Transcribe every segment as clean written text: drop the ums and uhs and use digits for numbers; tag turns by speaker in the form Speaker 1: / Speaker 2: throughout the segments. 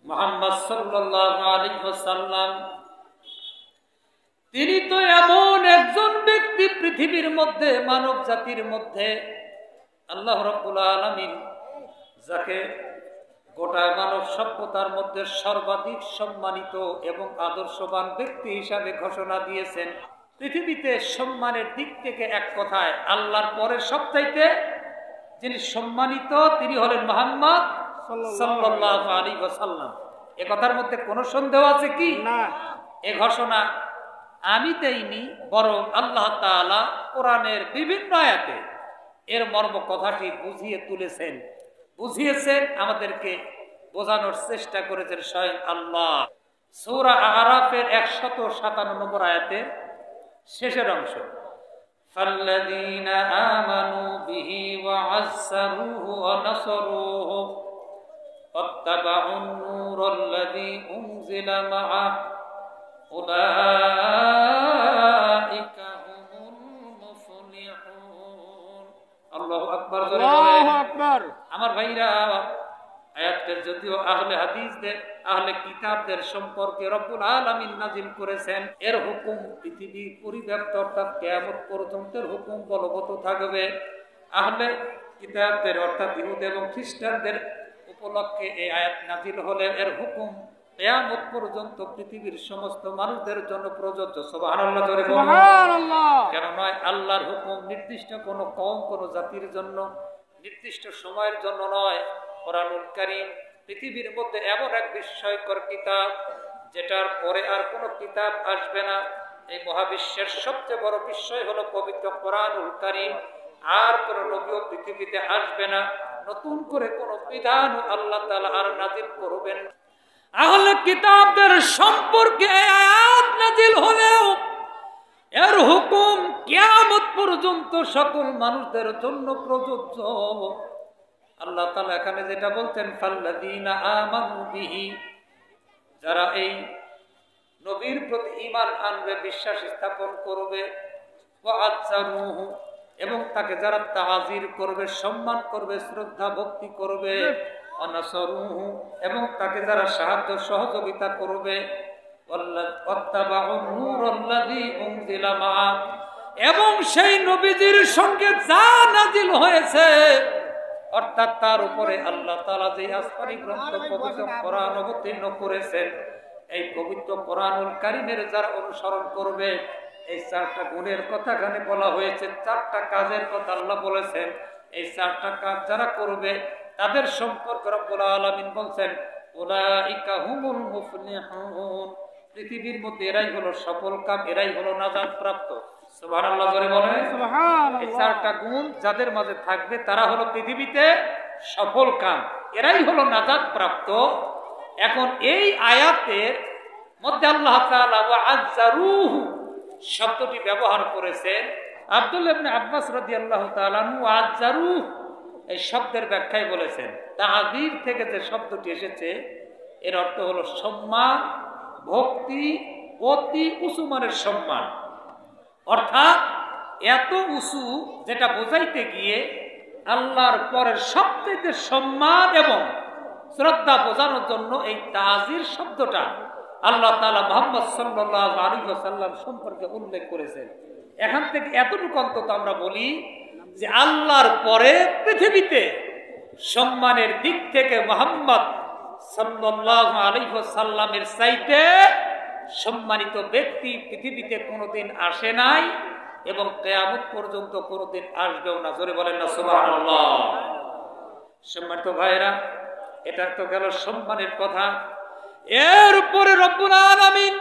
Speaker 1: মুহাম্মদ সাল্লাল্লাহু আলাইহি ওয়াসাল্লাম তিনি তো এমন একজন ব্যক্তি পৃথিবীর মধ্যে, মানব জাতির মধ্যে আল্লাহ রাব্বুল আলামিন যাকে গোটা মানব সভ্যতার মধ্যে সর্বাধিক সম্মানিত এবং আদর্শবান ব্যক্তি হিসাবে ঘোষণা দিয়েছেন। পৃথিবীতে সম্মানের দিক থেকে এক কথায় আল্লাহর পরে সবচাইতে যিনি সম্মানিত তিনি হলেন মুহাম্মদ সাল্লাল্লাহু আলাইহি ওয়াসাল্লাম। এ কথার মধ্যে কোনো সন্দেহ আছে কি? না। এ ঘোষণা আমি দেইনি, বরং আল্লাহ তাআলা কোরআনের বিভিন্ন আয়াতে এর মর্ম কথাটি বুঝিয়েছেন, আমাদেরকে বোঝানোর চেষ্টা করেছেন স্বয়ং আল্লাহ। সূরা আরাফের 157 নম্বর আয়াতের শেষের অংশ, ফাল্লাযীনা আমানু বিহি ওয়া আযযারুহু ওয়া নাসারুহু ওয়াত্তাবাউন নূরাল্লাযী উনজিলা মাআহু উলাইকা হুমুল মুফলিহুন। আল্লাহু আকবার। আল্লাহু আকবার। আমার ভাইরা, আয়াতটা যদিও আহলে হাদিসদের, আহলে কিতাবদের সম্পর্কে রব্বুল আলামিন নাজিল করেছেন, এর হুকুম পৃথিবী পরিব্যাপ্ত অর্থাৎ কিয়ামত পর্যন্তের হুকুম বলবৎ থাকবে। আহলে কিতাবদের অর্থাৎ ইহুদ এবং খ্রিস্টানদের উপলক্ষে এই আয়াত নাজিল হলে এর হুকুম কিয়ামত পর্যন্ত পৃথিবীর সমস্ত মানুষদের জন্য প্রযোজ্য। সুবহানাল্লাহ। সুবহানাল্লাহ। কেন নয়? আল্লাহর হুকুম নির্দিষ্ট কোনো কওম, কোনো জাতির জন্য, নির্দিষ্ট সময়ের জন্য নয়। কোরআনুল কারীম পৃথিবীর মধ্যে এমন এক বিস্ময়কর কিতাব যেটার পরে আর কোনো কিতাব আসবে না। এই মহাবিশ্বের সবচেয়ে বড় বিস্ময় হলো পবিত্র কোরআনুল কারীম। আর কোনো নবীও পৃথিবীতে আসবে না, নতুন করে কোনো বিধান আল্লাহ তাআলা আর নাজিল করবেন। আহলে কিতাবদের সম্পর্কে আয়াত নাজিল হলেও এর হুকুম কিয়ামত পর্যন্ত সকল মানুষদের জন্য প্রযোজ্য। আল্লাহ তাআলা এখানে যেটা বলতেন, ফাল্লাযীনা আমানু বিহি, যারা এই নবীর প্রতি ঈমান আনবে, বিশ্বাস স্থাপন করবে, ওয়া আযযারুহু, এবং তাকে যারা তাজির করবে, সম্মান করবে, শ্রদ্ধা ভক্তি করবে, ওয়া নাসারুহু, এবং তাকে যারা সাহায্য সহযোগিতা করবে, ওয়াত্তাবাউন নূরাল্লাযী উনজিলা মাআহু, এবং সেই নবীজির সঙ্গে যা নাজিল হয়েছে অর্থাৎ তার উপরে আল্লাহ তাআলা যে আসমানী গ্রন্থ পবিত্র কোরআন অবতীর্ণ করেছেন, এই পবিত্র কোরআনুল কারীমের যারা অনুসরণ করবে, এই চারটা গুণের কথা এখানে বলা হয়েছে, চারটা কাজের কথা আল্লাহ বলেছেন। এই চারটা কাজ যারা করবে তাদের সম্পর্কে রব্বুল আলামিন বলছেন, উলাইকা হুমুল মুফলিহুন, পৃথিবীর মধ্যে এরাই হলো সফল কাম, এরাই হলো নাজাত প্রাপ্ত। সুবহানাল্লাহ করে বলেন। সুবহানাল্লাহ। এই চারটা গুণ যাদের মাঝে থাকবে তারা হলো পৃথিবীতে সফল কাম, এরাই হলো নাজাত প্রাপ্ত। এখন এই আয়াতের মধ্যে আল্লাহ তাআলা ওয়া আযযারুহু শব্দটি ব্যবহার করেছেন। আব্দুল্লাহ ইবনে আব্বাস রাদিয়াল্লাহু তাআলা আনহু আযযারুহু এই শব্দের ব্যাখ্যায় বলেছেন, তাযীর থেকে যে শব্দটি এসেছে এর অর্থ হলো সম্মান, ভক্তি, অতি উঁচু মানের সম্মান। অর্থাৎ এত উঁচু যেটা বোঝাইতে গিয়ে আল্লাহর পরের সবচেয়ে সম্মান এবং শ্রদ্ধা বোঝানোর জন্য এই তাযীর শব্দটা আল্লাহ তাআলা মুহাম্মদ সাল্লাল্লাহু আলাইহি ওয়াসাল্লাম সম্পর্কে উল্লেখ করেছেন। এখান থেকে এতটুকু অন্তত আমরা বলি যে আল্লাহর পরে পৃথিবীতে সম্মানের দিক থেকে মুহাম্মদ সাল্লাল্লাহু আলাইহি ওয়াসাল্লামের চাইতে সম্মানিত ব্যক্তি পৃথিবীতে কোনোদিন আসে নাই এবং কিয়ামত পর্যন্ত কোনোদিন আসবেও না। জোরে বলেন না সুবহানাল্লাহ। সম্মানিত ভাইরা, এটা তো গেল সম্মানের কথা। এর উপরে রব্বুল আলামিন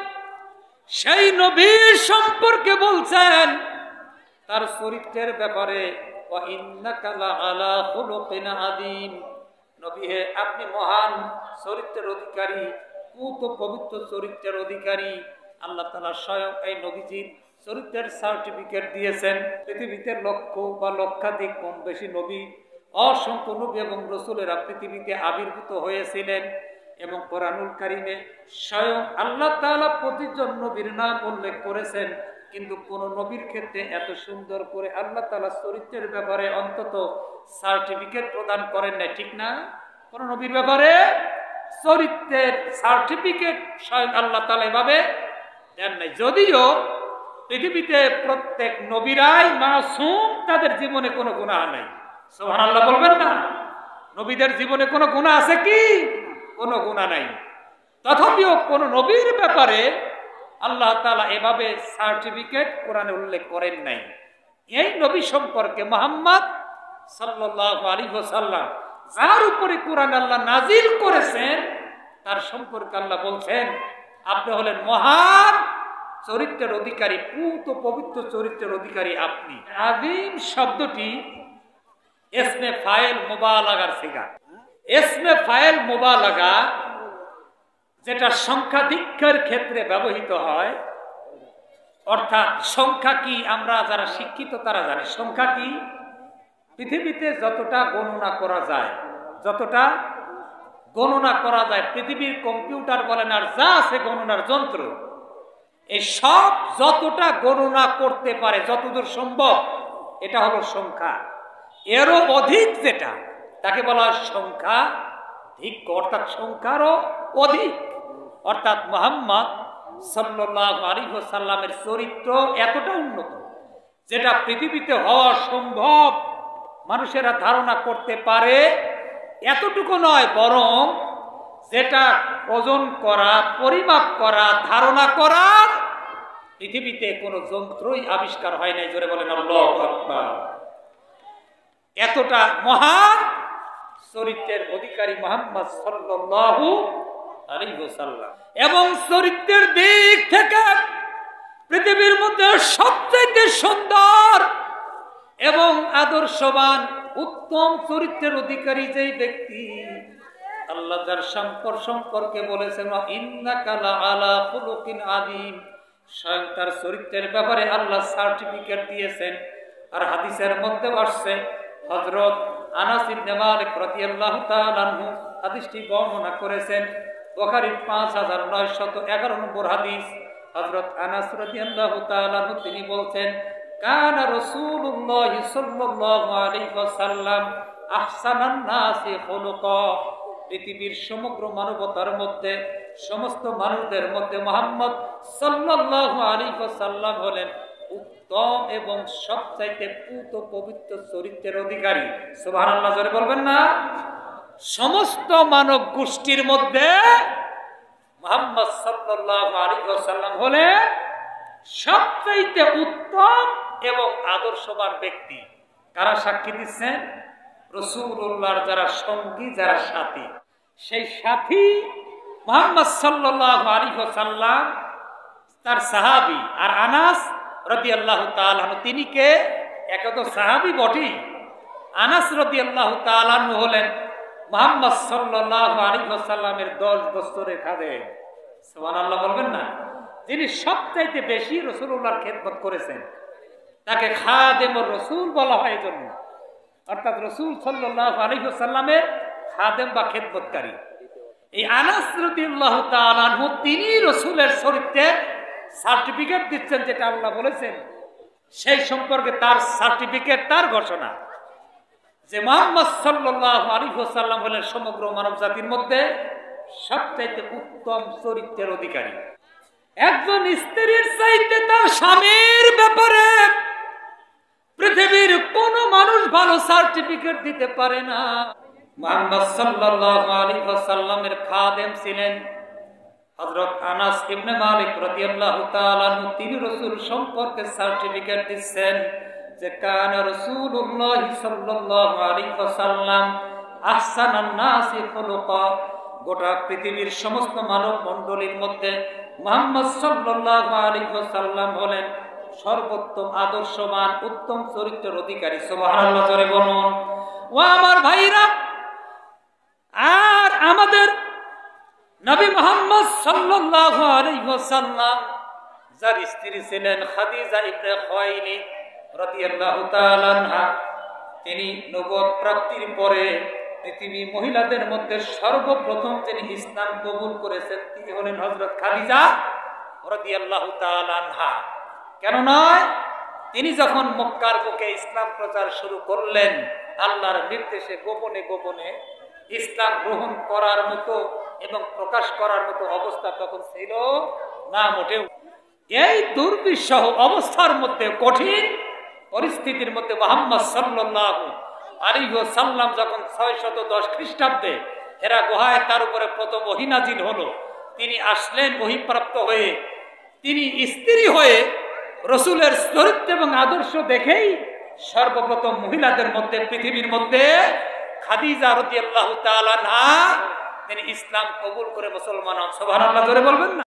Speaker 1: সেই নবীর সম্পর্কে বলছেন, তার চরিত্রের ব্যাপারে, ওয়া ইন্নাকা লাআলা খুলুকিন আযীম, নবী হে আপনি মহান চরিত্রের অধিকারী, পুত পবিত্র চরিত্রের অধিকারী। আল্লাহ তাআলা স্বয়ং এই নবীজির চরিত্রের সার্টিফিকেট দিয়েছেন। পৃথিবীতে লক্ষ বা লক্ষাধিক কম বেশি নবী, অসংখ্য নবী এবং রাসূলেরা পৃথিবীতে আবির্ভূত হয়েছিলেন এবং কোরআনুল কারীমে স্বয়ং আল্লাহ তাআলা প্রতিজন নবীর নাম উল্লেখ করেছেন, কিন্তু কোন নবীর ক্ষেত্রে এত সুন্দর করে আল্লাহ তাআলা চরিত্রের ব্যাপারে অন্তত সার্টিফিকেট প্রদান করেন না, ঠিক না? কোন নবীর ব্যাপারে চরিত্রের সার্টিফিকেট স্বয়ং আল্লাহ তাআলা এভাবে দেন নাই। যদিও পৃথিবীতে প্রত্যেক নবীরাই মাসুম, তাদের জীবনে কোনো গুনাহ নাই। সুবহানাল্লাহ বলবেন না? নবীদের জীবনে কোনো গুনাহ আছে কি? কোনো গুনাহ নাই। তথাপিও কোন নবীর ব্যাপারে আল্লাহ তাআলা এভাবে সার্টিফিকেট কোরআনে উল্লেখ করেন নাই। এই নবী সম্পর্কে মুহাম্মদ সাল্লাল্লাহু আলাইহি ওয়াসাল্লাম যার উপরে কোরআন আল্লাহ নাজিল করেছেন, তার সম্পর্কে আল্লাহ বলছেন, আপনি হলেন মহান চরিত্রের অধিকারী, পূত পবিত্র চরিত্রের অধিকারী আপনি। আযীম শব্দটি ইসমে ফাইল মুবালাগার সিগা। ইসমে ফাইল মুবালাগা যেটা সংখ্যাধিক্যের ক্ষেত্রে ব্যবহৃত হয়, অর্থাৎ সংখ্যা কি আমরা যারা শিক্ষিত তারা জানি। সংখ্যা কি? পৃথিবীতে যতটা গণনা করা যায়, যতটা গণনা করা যায়, পৃথিবীর কম্পিউটার বলেন আর যা আছে গণনার যন্ত্র, এই সব যতটা গণনা করতে পারে যতদূর সম্ভব, এটা হলো সংখ্যা। এরও অধিক যেটা, তাকে বলা হয় সংখ্যা ধিক্য, অর্থাৎ সংখ্যারও অধিক। অর্থাৎ মুহাম্মদ সাল্লাল্লাহু আলাইহি ওয়াসাল্লামের চরিত্র এতটা উন্নত, যেটা পৃথিবীতে হওয়া সম্ভব মানুষেরা ধারণা করতে পারে এতটুকু নয়, বরং যেটা ওজন করা, পরিমাপ করা, ধারণা করার পৃথিবীতে কোনো যন্ত্রই আবিষ্কার হয় নাই। জোরে বলেন আল্লাহু আকবার। এতটা মহান চরিত্রের অধিকারী মুহাম্মদ সাল্লাল্লাহু আলাইহি ওয়াসাল্লাম। এবং চরিত্রের দিক থেকে পৃথিবীর মধ্যে সবচেয়ে সুন্দর এবং আদর্শবান উত্তম চরিত্রের অধিকারী যেই ব্যক্তি, আল্লাহ যার সম্পর্কে বলেছেন ইন্নাকা লাআলা খুলুকিন আযীম, স্বয়ং তার চরিত্রের ব্যাপারে আল্লাহ সার্টিফিকেট দিয়েছেন। আর হাদিসের মধ্যে আসছে, হযরত আনাস ইবনে মালিক রাদিয়াল্লাহু তাআলা আনহু হাদিসটি বর্ণনা করেছেন, বুখারীর 5911 নম্বর হাদিস। হযরত আনাস রাদিয়াল্লাহু তাআলা আনহু তিনি বলছেন, কানা রাসূলুল্লাহ সাল্লাল্লাহু আলাইহি ওয়াসাল্লাম আহসানান নাসি খুলুকা। পৃথিবীর সমগ্র মানবতার মধ্যে, সমস্ত মানুষদের মধ্যে মুহাম্মদ সাল্লাল্লাহু আলাইহি ওয়াসাল্লাম হলেন উত্তম এবং সবচাইতে পূত পবিত্র চরিত্রের অধিকারী। সুবহানাল্লাহ জোরে বলবেন না? সমস্ত মানব গোষ্ঠীর মধ্যে মুহাম্মদ সাল্লাল্লাহু আলাইহি ওয়াসাল্লাম হলেন সবচাইতে উত্তম এবং আদর্শবান ব্যক্তি। কারা সাক্ষী দিচ্ছেন? রাসূলুল্লাহর যারা সঙ্গী, যারা সাথী, সেই সাথী মুহাম্মদ সাল্লাল্লাহু আলাইহি ওয়াসাল্লাম, তার সাহাবী। আর আনাস রাদিয়াল্লাহু তাআলা আনহু তিনি কে? একে তো সাহাবী বটেই, আনাস রাদিয়াল্লাহু তাআলা আনহু হলেন মুহাম্মদ সাল্লাল্লাহু আলাইহি ওয়াসাল্লামের 10 বছরের খাদেম। সুবহানাল্লাহ বলবেন না? যিনি সবচাইতে বেশি রাসূলুল্লাহর খেদমত করেছেন, তাকে খাদেমুর রাসূল বলা হয় এজন্য, অর্থাৎ রাসূল সাল্লাল্লাহু আলাইহি ওয়াসাল্লামের খাদেম বা খেদমতকারী। এই আনাস রাদিয়াল্লাহু তাআলা আনহু তিনি রাসূলের চরিত্রের সার্টিফিকেট দিচ্ছেন, যেটা আল্লাহ বলেছেন সেই সম্পর্কে তার সার্টিফিকেট, তার ঘোষণা যে মুহাম্মদ সাল্লাল্লাহু আলাইহি ওয়াসাল্লাম হলেন সমগ্র মানব জাতির মধ্যে সবচাইতে উত্তম চরিত্রের অধিকারী। একজন স্ত্রীর চাইতে তার স্বামীর ব্যাপারে পৃথিবীর কোন মানুষ ভালো সার্টিফিকেট দিতে পারে না। মুহাম্মদ সাল্লাল্লাহু আলাইহি ওয়াসাল্লামের খাদেম ছিলেন হযরত আনাস ইবনে মালিক রাদিয়াল্লাহু তাআলা আনহু। তিনি রাসূল সম্পর্কে সার্টিফিকেট দিচ্ছেন যে কানা রাসূলুল্লাহ সাল্লাল্লাহু আলাইহি ওয়াসাল্লাম আহসানান নাসি খুলুকা। গোটা পৃথিবীর সমস্ত মানব মণ্ডলীর মধ্যে মুহাম্মদ সাল্লাল্লাহু আলাইহি ওয়াসাল্লাম হলেন সর্বোত্তম আদর্শবান উত্তম চরিত্রের অধিকারী। সুবহানাল্লাহ জোরে বলুন। ও আমার ভাইরা, আর আমাদের নবী মুহাম্মদ সাল্লাল্লাহু আলাইহি ওয়াসাল্লাম যার স্ত্রী ছিলেন খাদিজা ইবনে খুয়াইলিদ রাদিয়াল্লাহু তাআলা আনহা, তিনি নবুয়ত প্রাপ্তির পরে পৃথিবী মহিলাদের মধ্যে সর্বপ্রথম যিনি ইসলাম কবুল করেছেন তিনি হলেন হযরত খাদিজা রাদিয়াল্লাহু তাআলা আনহা। কেন নয়? তিনি যখন মক্কার বুকে ইসলাম প্রচার শুরু করলেন, আল্লাহর নির্দেশে গোপনে গোপনে ইসলাম গ্রহণ করার মতো এবং প্রকাশ করার মতো অবস্থা তখন ছিল না মোটেও। এই দুর্বিষহ অবস্থার মধ্যে, কঠিন পরিস্থিতির মধ্যে মুহাম্মদ সাল্লাল্লাহু আলাইহি ওয়াসাল্লাম যখন 610 খ্রিস্টাব্দে হেরা গুহায় তার উপরে প্রথম ওহী নাযিল হলো, তিনি আসলেন ওহীপ্রাপ্ত হয়ে। তিনি স্ত্রী হয়ে রসুলের চরিত্র এবং আদর্শ দেখেই সর্বপ্রথম মহিলাদের মধ্যে, পৃথিবীর মধ্যে খাদিজা রাদিয়াল্লাহু তাআলা আনহা তিনি ইসলাম কবুল করে মুসলমান হন। সুবহানাল্লাহ, জোরে বলবেন না?